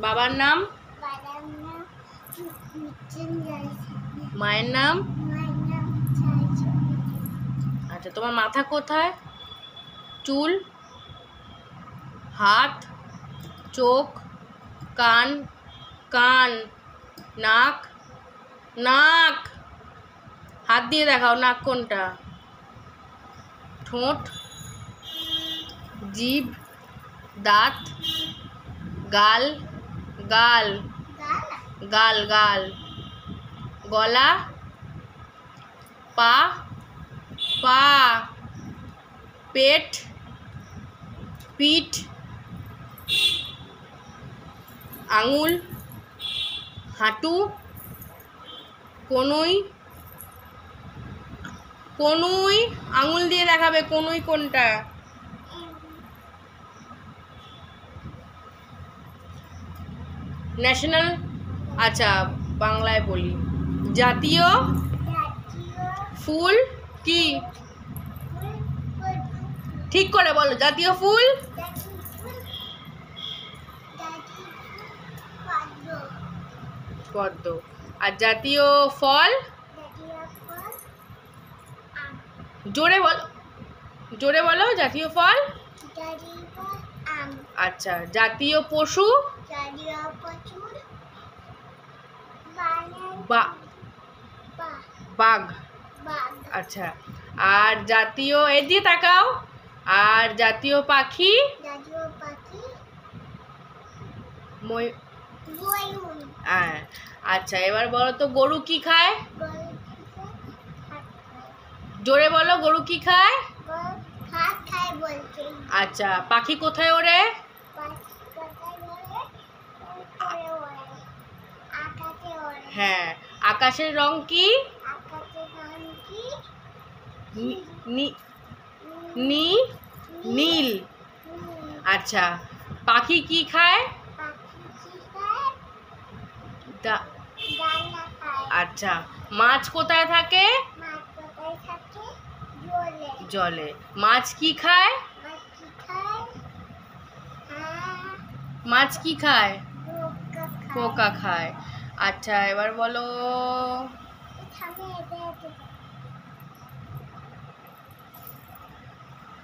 বাবার নাম? মায়ের নাম? আচ্ছা, তোমার মাথা কোথায়? চুল, হাত, চোখ, কান, কান, নাক, নাক, হাত দিয়ে দেখাও নাক কোনটা, ঠোঁট, জিভ, দাঁত, গাল, গাল, গাল, গাল, গলা, পা, পা, পেট, পিঠ, আঙুল, হাঁটু, কনুই, কনুই, আঙুল দিয়ে দেখাবে কনুই কোনটা, ন্যাশনাল, আচ্ছা বাংলায় বলি, জাতীয় ফুল কি? ঠিক করে বলো, জাতীয় ফুল? পদ্ম। আর জাতীয় ফল? জোরে বলো, জোরে বলো, জাতীয় ফল? আচ্ছা, জাতীয় পশু? বাঘ। আচ্ছা, আর জাতীয়, এই দিয়ে তাকাও, আর জাতীয় পাখি? হ্যাঁ। আচ্ছা, এবার বলো তো গরু কি খায়? জোরে বলো, গরু কি খায়? আচ্ছা, পাখি কোথায় ওড়ে? হ্যাঁ। আকাশের রং কি? নীল। আচ্ছা, পাখি কি খায়? আচ্ছা, মাছ কোথায় থাকে? জলে। মাছ কি খায়? মাছ কি খায়? পোকা খায়। আচ্ছা, এবার বলো,